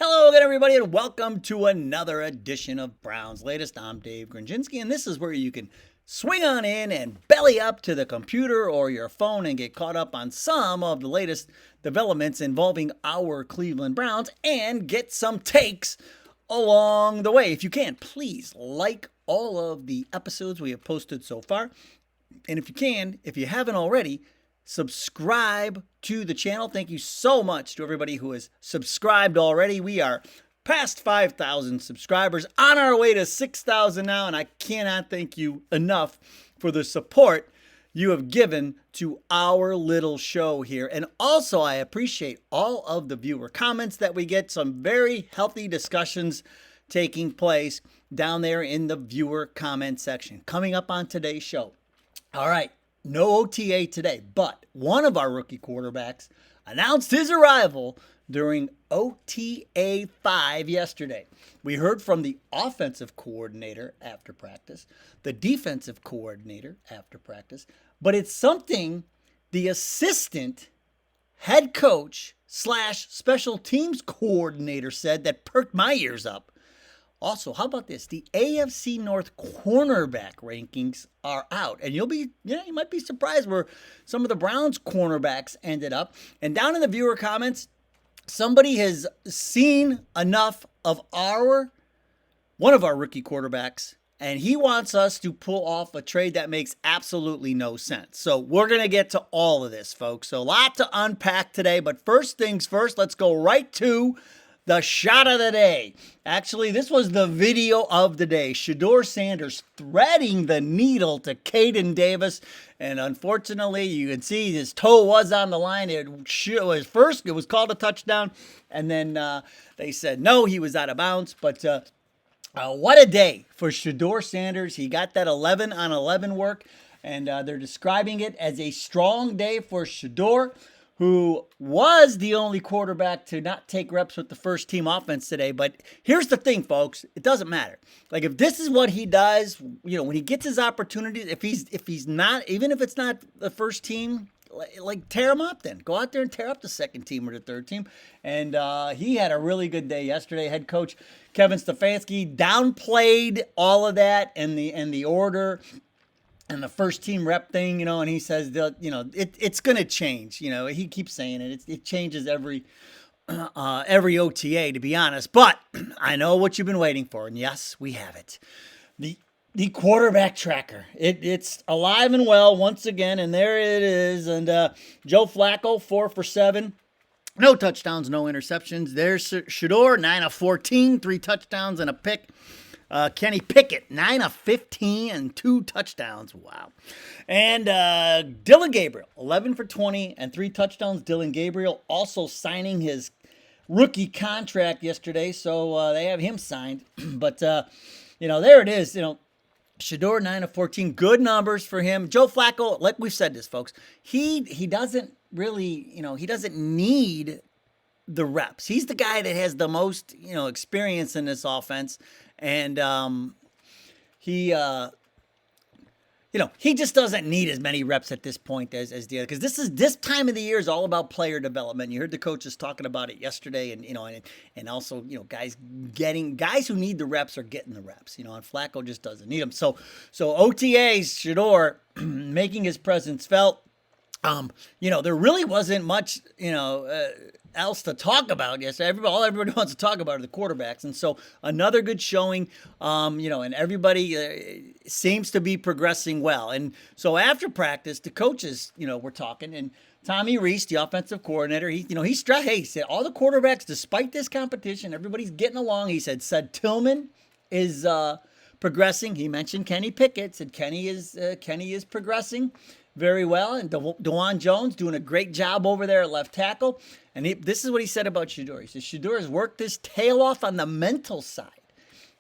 Hello again, everybody, and welcome to another edition of Brown's Latest. I'm Dave Grendzynski, and this is where you can swing on in and belly up to the computer or your phone and get caught up on some of the latest developments involving our Cleveland Browns and get some takes along the way. If you can, please like all of the episodes we have posted so far. And if you haven't already, subscribe to the channel. Thank you so much to everybody who has subscribed already. We are past 5,000 subscribers, on our way to 6,000 now, and I cannot thank you enough for the support you have given to our little show here. And also, I appreciate all of the viewer comments that we get. Some very healthy discussions taking place down there in the viewer comment section. Coming up on today's show. All right. No OTA today, but one of our rookie quarterbacks announced his arrival during OTA 5 yesterday. We heard from the offensive coordinator after practice, the defensive coordinator after practice, but it's something the assistant head coach / special teams coordinator said that perked my ears up. Also, how about this? The AFC North cornerback rankings are out. And you might be surprised where some of the Browns cornerbacks ended up. And down in the viewer comments, somebody has seen enough of one of our rookie quarterbacks, and he wants us to pull off a trade that makes absolutely no sense. So we're going to get to all of this, folks. So a lot to unpack today. But first things first, let's go right to the shot of the day. Actually, this was the video of the day. Shedeur Sanders threading the needle to Caden Davis. And unfortunately, you can see his toe was on the line. It was called a touchdown. And then they said, no, he was out of bounds. But what a day for Shedeur Sanders. He got that 11 on 11 work. And they're describing it as a strong day for Shedeur, who was the only quarterback to not take reps with the first team offense today. But here's the thing, folks. It doesn't matter. Like, if this is what he does, when he gets his opportunities, if he's not, even if it's not the first team, like, tear him up then. Go out there and tear up the second team or the third team. And he had a really good day yesterday. Head coach Kevin Stefanski downplayed all of that and the order and the first team rep thing, and he says that, it's going to change. He keeps saying it. It changes every OTA, to be honest. But I know what you've been waiting for, and yes, we have it. The quarterback tracker. It's alive and well once again, and there it is. And Joe Flacco, 4 for 7. No touchdowns, no interceptions. There's Shedeur, 9 of 14, 3 touchdowns and a pick. Kenny Pickett, 9 of 15 and 2 touchdowns. Wow. And Dillon Gabriel, 11 for 20 and 3 touchdowns. Dillon Gabriel also signing his rookie contract yesterday, so they have him signed. But, there it is. Shedeur, 9 of 14, good numbers for him. Joe Flacco, like we've said this, folks, he doesn't really, he doesn't need the reps. He's the guy that has the most, experience in this offense. And he just doesn't need as many reps at this point as the other, because this time of the year is all about player development. You heard the coaches talking about it yesterday, and also guys who need the reps are getting the reps. And Flacco just doesn't need them. So OTAs, Shedeur making his presence felt. There really wasn't much else to talk about yesterday. All everybody wants to talk about are the quarterbacks. And so another good showing, and everybody seems to be progressing well. And so after practice, the coaches, were talking, and Tommy Rees, the offensive coordinator, he said all the quarterbacks, despite this competition, everybody's getting along. He said Tillman is progressing. He mentioned Kenny Pickett, said Kenny is progressing very well, and DeJuan Jones doing a great job over there at left tackle. And this is what he said about Shedeur. He says Shedeur has worked his tail off on the mental side.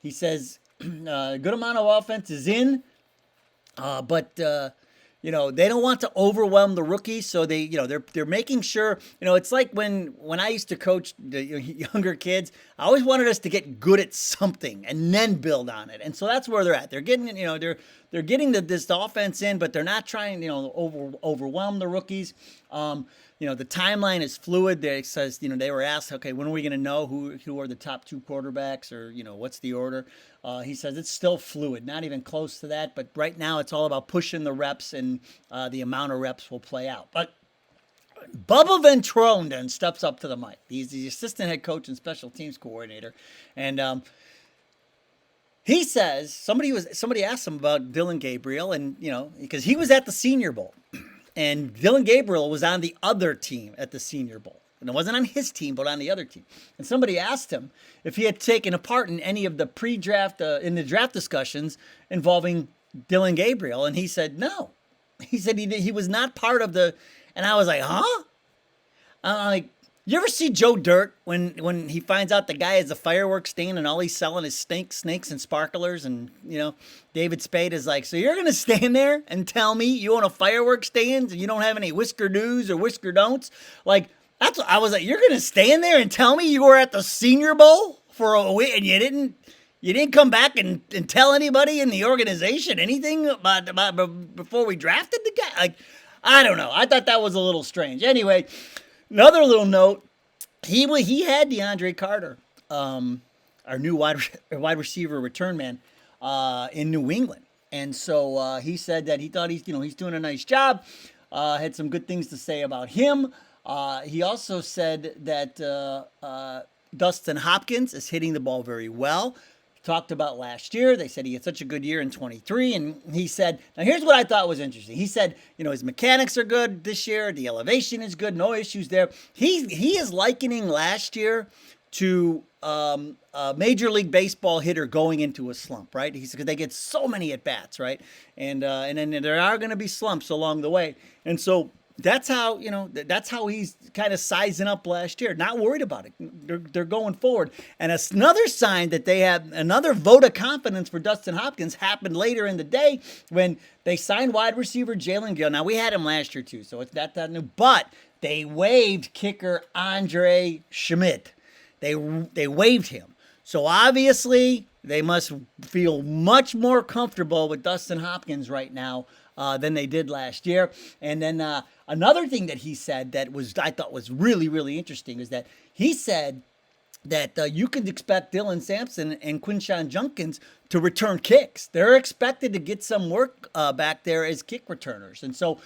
He says a good amount of offense is in, but they don't want to overwhelm the rookies, so they're making sure. It's like when I used to coach the younger kids, I always wanted us to get good at something and then build on it. And so that's where they're at. They're getting, they're getting this offense in, but they're not trying, overwhelm the rookies. the timeline is fluid. It says, they were asked, okay, when are we going to know who are the top 2 quarterbacks, or, what's the order? He says it's still fluid, not even close to that. But right now it's all about pushing the reps, and the amount of reps will play out. But Bubba Ventrone then steps up to the mic. He's the assistant head coach and special teams coordinator. And he says, somebody asked him about Dylan Gabriel, and, because he was at the Senior Bowl. And Dylan Gabriel was on the other team at the Senior Bowl. And it wasn't on his team, but on the other team. And somebody asked him if he had taken a part in any of the pre-draft, in the draft discussions involving Dylan Gabriel. And he said no. He said he was not part of the... And I was like, huh? I'm like, you ever see Joe Dirt when he finds out the guy has a fireworks stand and all he's selling is snakes and sparklers, and David Spade is like, so you're gonna stand there and tell me you own a fireworks stand and you don't have any whisker do's or whisker don'ts? Like, that's what I was like, you're gonna stand there and tell me you were at the Senior Bowl for a week and you didn't come back and tell anybody in the organization anything about before we drafted the guy? Like, I don't know. I thought that was a little strange. Anyway, another little note, he had DeAndre Carter, our new wide receiver return man, in New England. And so he said that he thought he's doing a nice job, had some good things to say about him. He also said that Dustin Hopkins is hitting the ball very well. Talked about last year. They said he had such a good year in 23. And he said, now here's what I thought was interesting. He said, his mechanics are good this year. The elevation is good. No issues there. He is likening last year to a Major League Baseball hitter going into a slump, right? He said, because they get so many at bats, right? And then there are going to be slumps along the way. And so that's how he's kind of sizing up last year. Not worried about it. They're going forward. And another sign that they have another vote of confidence for Dustin Hopkins happened later in the day when they signed wide receiver Jalen Gill. Now, we had him last year too, so it's not that new. But they waived kicker Andre Schmidt. They waived him. So obviously they must feel much more comfortable with Dustin Hopkins right now than they did last year. And then another thing that he said that I thought was really, really interesting is that he said that you can expect Dylan Sampson and Quinshawn Junkins to return kicks. They're expected to get some work back there as kick returners. And so,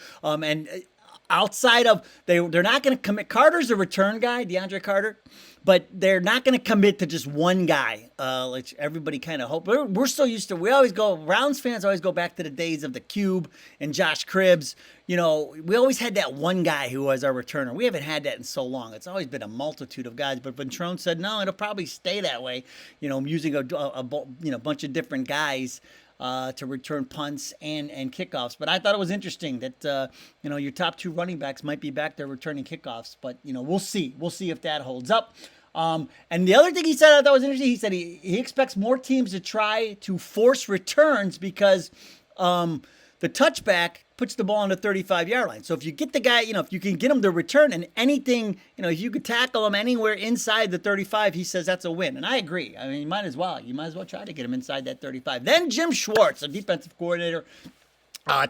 outside of, they're not going to commit. Carter's a return guy, DeAndre Carter, but they're not going to commit to just one guy, which everybody kind of hope. We're so used to, Browns fans always go back to the days of the Cube and Josh Cribbs. We always had that one guy who was our returner. We haven't had that in so long. It's always been a multitude of guys. But Ventrone said, no, it'll probably stay that way, using a bunch of different guys to return punts and kickoffs. But I thought it was interesting that, your top 2 running backs might be back there returning kickoffs. But, we'll see. We'll see if that holds up. And the other thing he said I thought was interesting, he said he expects more teams to try to force returns because the touchback puts the ball on the 35-yard line. So if you get the guy, if you can get him to return and anything, if you could tackle him anywhere inside the 35, he says that's a win. And I agree. I mean, you might as well try to get him inside that 35. Then Jim Schwartz, the defensive coordinator,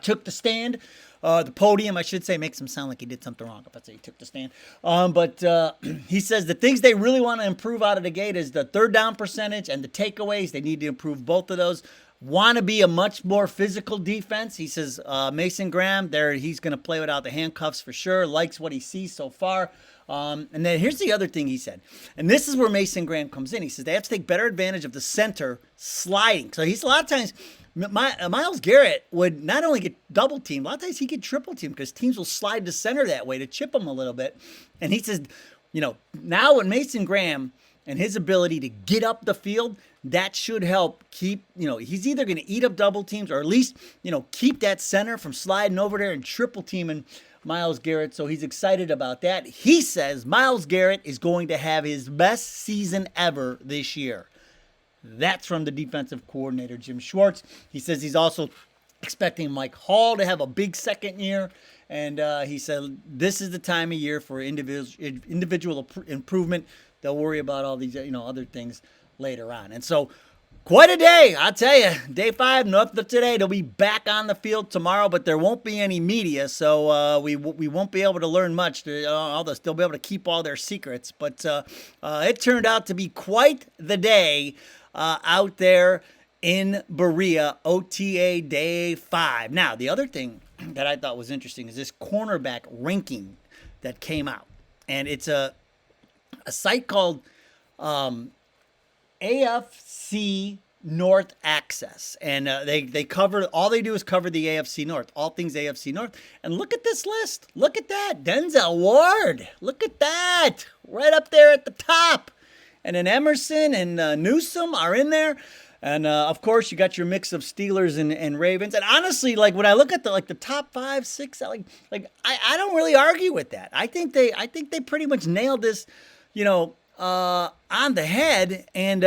took the stand. The podium, I should say, makes him sound like he did something wrong if I say he took the stand. But he says the things they really want to improve out of the gate is the third down percentage and the takeaways. They need to improve both of those. Want to be a much more physical defense. He says Mason Graham, he's going to play without the handcuffs for sure. Likes what he sees so far. And then here's the other thing he said. And this is where Mason Graham comes in. He says they have to take better advantage of the center sliding. So he's a lot of times, Myles Garrett would not only get double teamed, a lot of times he get triple teamed because teams will slide to center that way to chip him a little bit. And he says, now with Mason Graham and his ability to get up the field, that should help keep, he's either going to eat up double teams or at least, keep that center from sliding over there and triple teaming Myles Garrett. So he's excited about that. He says Myles Garrett is going to have his best season ever this year. That's from the defensive coordinator, Jim Schwartz. He says he's also expecting Mike Hall to have a big second year. And he said this is the time of year for individual improvement. They'll worry about all these, other things later on. And so Quite a day, I'll tell you. Day 5, North of today. They'll be back on the field tomorrow, but there won't be any media, so we won't be able to learn much. They'll be able to keep all their secrets. But it turned out to be quite the day out there in Berea, OTA Day 5. Now, the other thing that I thought was interesting is this cornerback ranking that came out. And it's a site called AFC North Access, and they cover, all they do is cover the AFC North, all things AFC North. And look at this list. Look at that. Denzel Ward. Look at that. Right up there at the top. And then Emerson and Newsome are in there. And of course, you got your mix of Steelers and Ravens. And honestly, like when I look at the top 5, 6, I don't really argue with that. I think they pretty much nailed this, on the head. And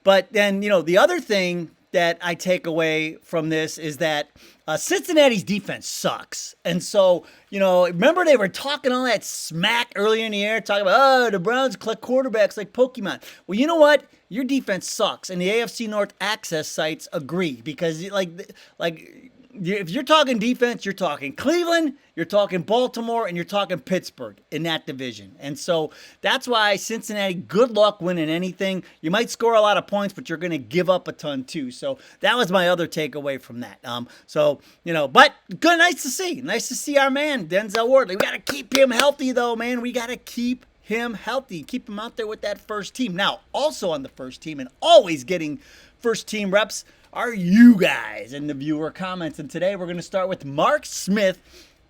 but then the other thing that I take away from this is that Cincinnati's defense sucks. And so, remember they were talking all that smack earlier in the year, talking about, the Browns collect quarterbacks like Pokemon. Well, you know what? Your defense sucks. And the AFC North access sites agree, because if you're talking defense, you're talking Cleveland, you're talking Baltimore, and you're talking Pittsburgh in that division. And so that's why Cincinnati, good luck winning anything. You might score a lot of points, but you're going to give up a ton too. So that was my other takeaway from that. But good, nice to see. Nice to see our man, Denzel Ward. We got to keep him healthy, though, man. We got to keep him healthy. Keep him out there with that first team. Now, also on the first team and always getting first team reps are you guys in the viewer comments. And today we're going to start with Mark Smith,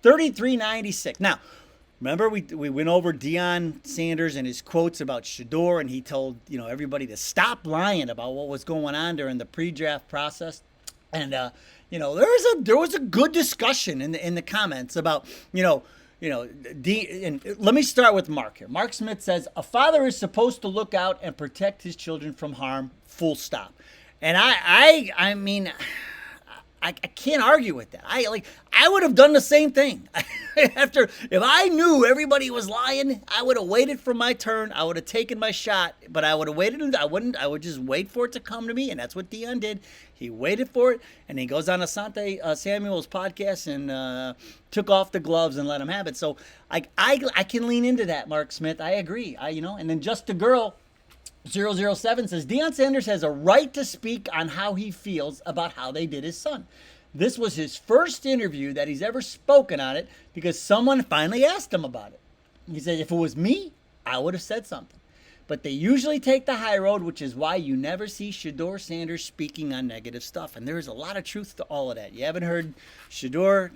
3396. Now, remember we went over Deion Sanders and his quotes about Shedeur, and he told everybody to stop lying about what was going on during the pre-draft process. And there was a good discussion in the comments about and let me start with Mark here. Mark Smith says, a father is supposed to look out and protect his children from harm, full stop. And I mean, I can't argue with that. I would have done the same thing. If I knew everybody was lying, I would have waited for my turn. I would have taken my shot, but I would have waited. I would just wait for it to come to me. And that's what Deion did. He waited for it, and he goes on Asante Samuel's podcast and took off the gloves and let him have it. So I can lean into that, Mark Smith. I agree. And then Just a Girl 007 says, Deion Sanders has a right to speak on how he feels about how they did his son. This was his first interview that he's ever spoken on it because someone finally asked him about it. He said, if it was me, I would have said something. But they usually take the high road, which is why you never see Shedeur Sanders speaking on negative stuff. And there's a lot of truth to all of that. You haven't heard Shedeur,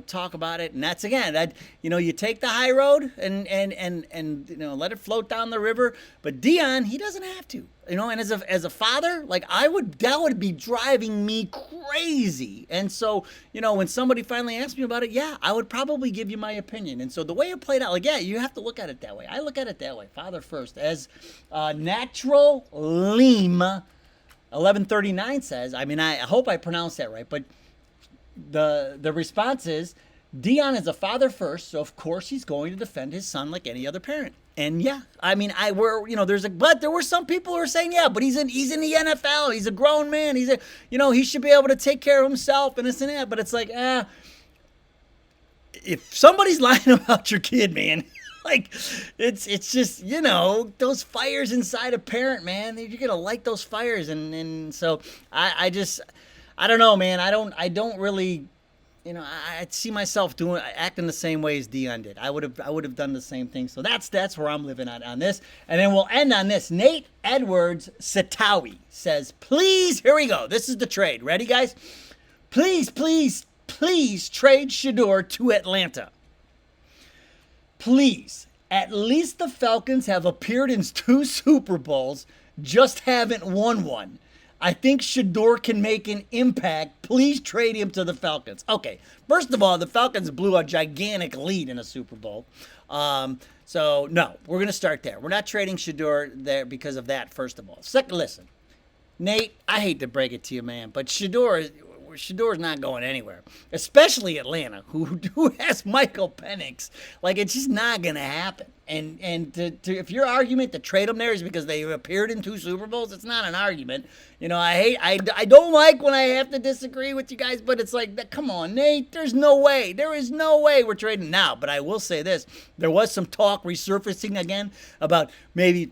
talk about it. And that's, again, you take the high road and let it float down the river. But Deion, he doesn't have to. And as a father, that would be driving me crazy. And so, when somebody finally asked me about it, yeah, I would probably give you my opinion. And so the way it played out, you have to look at it that way. I look at it that way, father first. As Natural Leem 1139 says, I hope I pronounced that right, but the response is, Deion is a father first, so of course he's going to defend his son like any other parent. And yeah, but there were some people who are saying, yeah, but he's in the NFL. He's a grown man. He should be able to take care of himself and this and that. But it's like, if somebody's lying about your kid, man, it's just, those fires inside a parent, man, you're going to light those fires. And so I don't know, man. I don't really, I see myself acting the same way as Deion did. I would have done the same thing. So that's where I'm living on this. And then we'll end on this. Nate Edwards Satawi says, please, here we go. This is the trade. Ready, guys? Please, please, please trade Shedeur to Atlanta. Please. At least the Falcons have appeared in 2 Super Bowls, just haven't won one. I think Shedeur can make an impact. Please trade him to the Falcons. Okay, first of all, the Falcons blew a gigantic lead in a Super Bowl. So, no, we're going to start there. We're not trading Shedeur there because of that, first of all. Second, listen, Nate, I hate to break it to you, man, but Shedeur, Shador's not going anywhere, especially Atlanta, who has Michael Penix. Like, it's just not going to happen. And if your argument to trade them there is because they appeared in 2 Super Bowls, it's not an argument. I don't like when I have to disagree with you guys, but it's like, come on, Nate, there is no way we're trading now. But I will say this, there was some talk resurfacing again about maybe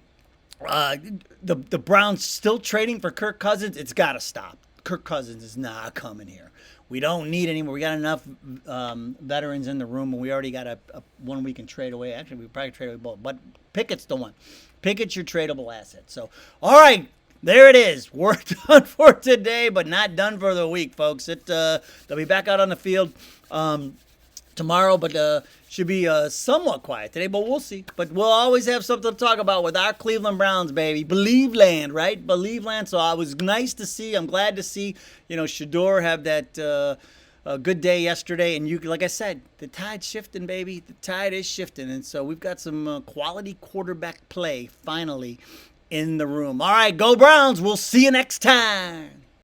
the Browns still trading for Kirk Cousins. It's got to stop. Kirk Cousins is not coming here. We don't need any more. We got enough veterans in the room, and we already got a one we can trade away. Actually, we probably trade away both, but Pickett's the one. Pickett's your tradable asset. So, all right, there it is. We're done for today, but not done for the week, folks. They'll be back out on the field tomorrow, but should be somewhat quiet today, but we'll see. But we'll always have something to talk about with our Cleveland Browns, baby. Believe land, right? Believe land. So it was nice to see. I'm glad to see, Shador have that good day yesterday. And like I said, the tide's shifting, baby. The tide is shifting. And so we've got some quality quarterback play finally in the room. All right, go Browns. We'll see you next time.